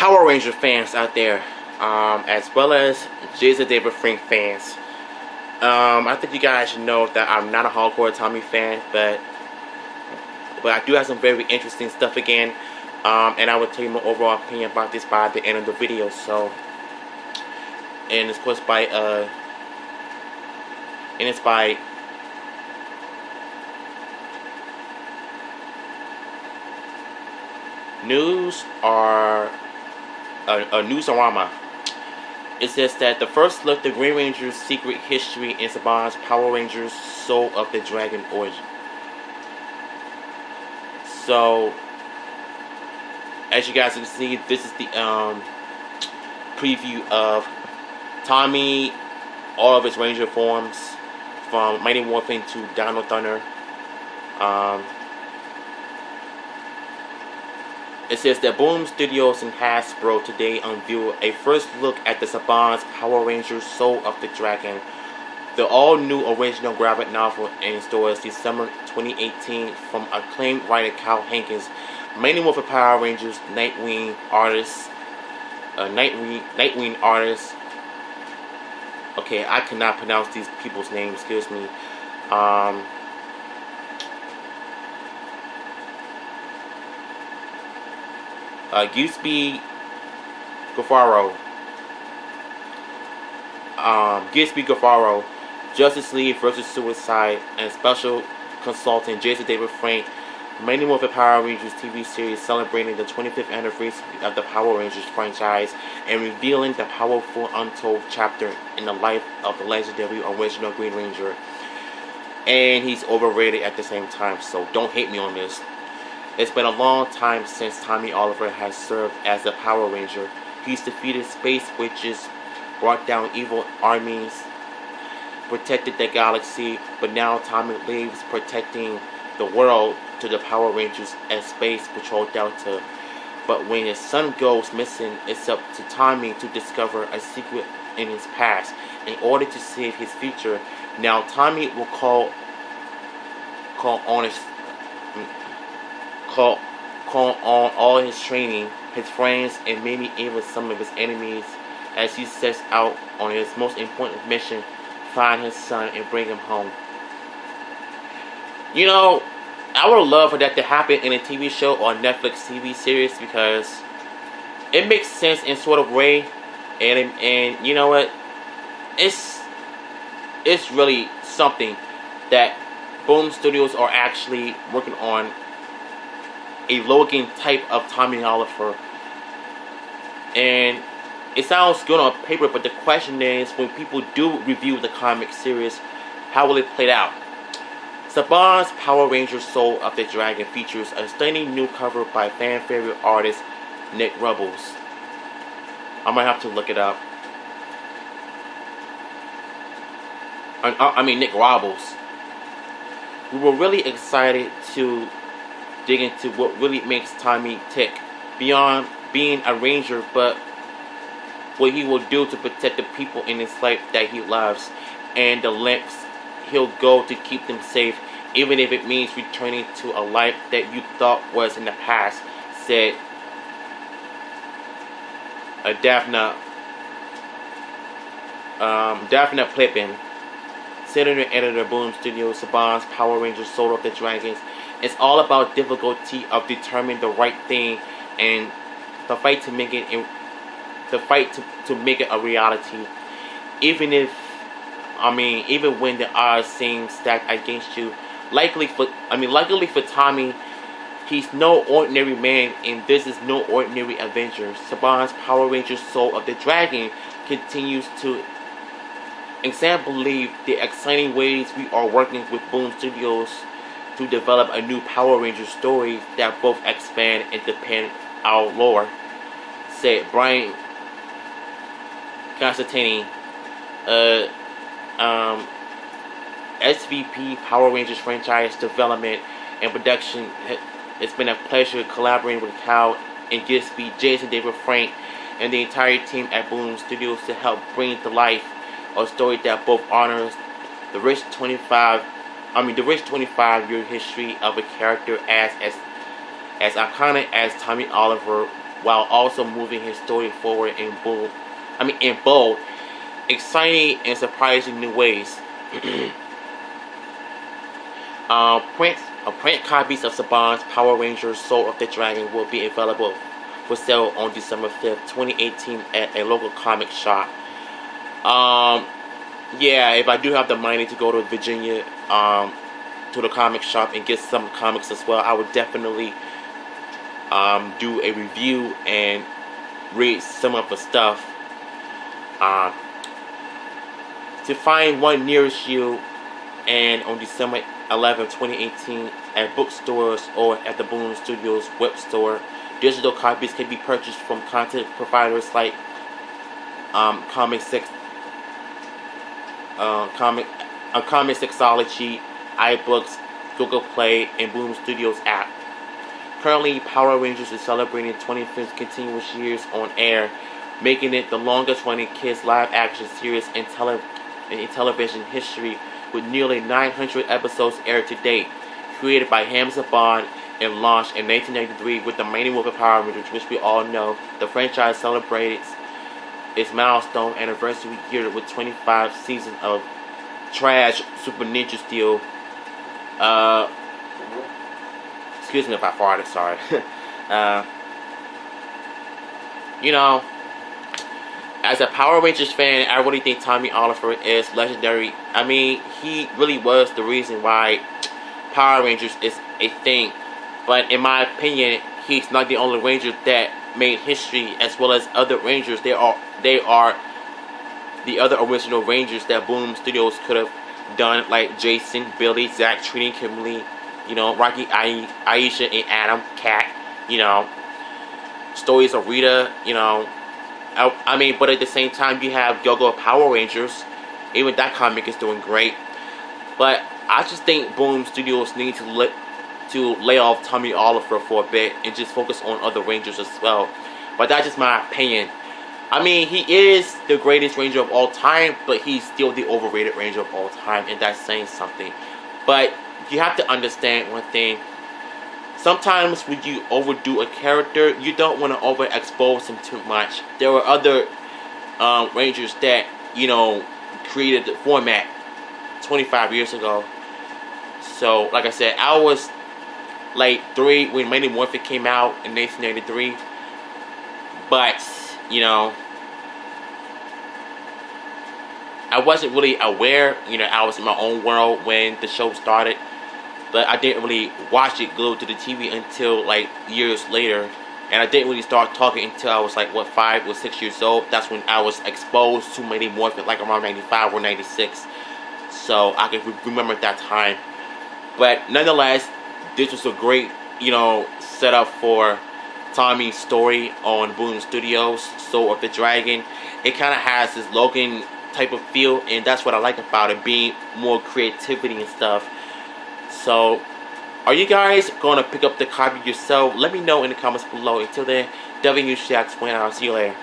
Power Ranger fans out there, as well as Jason David Frank fans. I think you guys should know that I'm not a hardcore Tommy fan, but I do have some very interesting stuff again, and I will tell you my overall opinion about this by the end of the video. So, and it's of course by News or Newsarama. It says that the first look, the Green Ranger's secret history in Saban's Power Rangers Soul of the Dragon origin. So, as you guys can see, this is the preview of Tommy, all of his Ranger forms, from Mighty Morphin to Dino Thunder. It says that Boom Studios and Hasbro today unveiled a first look at the Saban's Power Rangers Soul of the Dragon, the all-new original graphic novel in stores December 2018 from acclaimed writer Kyle Hankins, Mighty Morphin Power Rangers Nightwing artist. Okay, I cannot pronounce these people's names. Excuse me. Gisby Gaffaro, Justice League vs. Suicide, and special consultant Jason David Frank, Mighty Morphin Power Rangers TV series celebrating the 25th anniversary of the Power Rangers franchise and revealing the powerful untold chapter in the life of the legendary original Green Ranger. And he's overrated at the same time, so don't hate me on this. It's been a long time since Tommy Oliver has served as a Power Ranger. He's defeated space witches, brought down evil armies, protected the galaxy, but now Tommy leaves protecting the world to the Power Rangers and Space Patrol Delta. But when his son goes missing, it's up to Tommy to discover a secret in his past in order to save his future. Now Tommy will call on all his training, his friends, and maybe even some of his enemies as he sets out on his most important mission: find his son and bring him home. You know, I would love for that to happen in a TV show or Netflix TV series, because it makes sense in sort of way, and you know what, it's really something that Boom Studios are actually working on a Logan type of Tommy Oliver, and it sounds good on paper, but the question is, when people do review the comic series, how will it play out? Saban's Power Rangers Soul of the Dragon features a stunning new cover by fan favorite artist Nick Rubbles. I might have to look it up. Nick Rubbles. We were really excited to dig into what really makes Tommy tick, beyond being a ranger, but what he will do to protect the people in his life that he loves, and the lengths he'll go to keep them safe, even if it means returning to a life that you thought was in the past, said Daphne Plippin, Senator Editor, Boom Studios. Saban's Power Rangers Soul of the Dragons. It's all about difficulty of determining the right thing and the fight to make it to make it a reality. Even when the odds seem stacked against you. Luckily for Tommy, he's no ordinary man, and this is no ordinary adventure. Saban's Power Rangers Soul of the Dragon continues to example the exciting ways we are working with Boom Studios to develop a new Power Ranger story that both expand and depend our lore, said Brian Constantini, SVP Power Rangers franchise development and production. It's been a pleasure collaborating with Kyle and Gisby, Jason David Frank, and the entire team at Boom Studios to help bring to life a story that both honors the rich 25-year history of a character as iconic as Tommy Oliver while also moving his story forward in bold, exciting and surprising new ways. Print copies of Saban's Power Rangers Soul of the Dragon will be available for sale on December 5th, 2018 at a local comic shop. Yeah, if I do have the money to go to Virginia, to the comic shop and get some comics as well, I would definitely do a review and read some of the stuff. To find one nearest you, and on December 11, 2018, at bookstores or at the Boom Studios web store, digital copies can be purchased from content providers like Comixology, iBooks, Google Play, and Boom Studios app. Currently, Power Rangers is celebrating 25th continuous years on air, making it the longest-running kids live-action series in television history, with nearly 900 episodes aired to date. Created by Ham Saban and launched in 1993 with the Mighty Morphin Power Rangers, which we all know, the franchise celebrates its milestone anniversary year with 25 seasons of trash Super Ninja Steel. Excuse me if I farted, sorry. You know, as a Power Rangers fan, I really think Tommy Oliver is legendary. I mean, he really was the reason why Power Rangers is a thing. But in my opinion, he's not the only Ranger that made history, as well as other Rangers. They are the other original Rangers that Boom Studios could have done, like Jason, Billy, Zach, Trini, Kimberly, you know, Rocky, Aisha, and Adam, Kat, you know, stories of Rita, you know. I mean, but at the same time, you have Go-Go Power Rangers. Even that comic is doing great. But I just think Boom Studios need to lay off Tommy Oliver for a bit and just focus on other Rangers as well. But that's just my opinion. I mean, he is the greatest Ranger of all time, but he's still the overrated Ranger of all time, and that's saying something. But you have to understand one thing. Sometimes when you overdo a character, you don't want to overexpose him too much. There were other Rangers that, you know, created the format 25 years ago. So, like I said, I was like 3 when Mighty Morphin came out in 1993. But, you know, I wasn't really aware. You know, I was in my own world when the show started. But I didn't really watch it glued to the TV until like years later. And I didn't really start talking until I was like, what, 5 or 6 years old. That's when I was exposed to Mighty Morphin, like around 95 or 96. So I can remember that time. But nonetheless, this was a great, you know, setup for Tommy's story on Boom Studios, Soul of the Dragon. It kind of has this Logan type of feel, and that's what I like about it, being more creativity and stuff. So, are you guys going to pick up the copy yourself? Let me know in the comments below. Until then, WShacks, I'll see you later.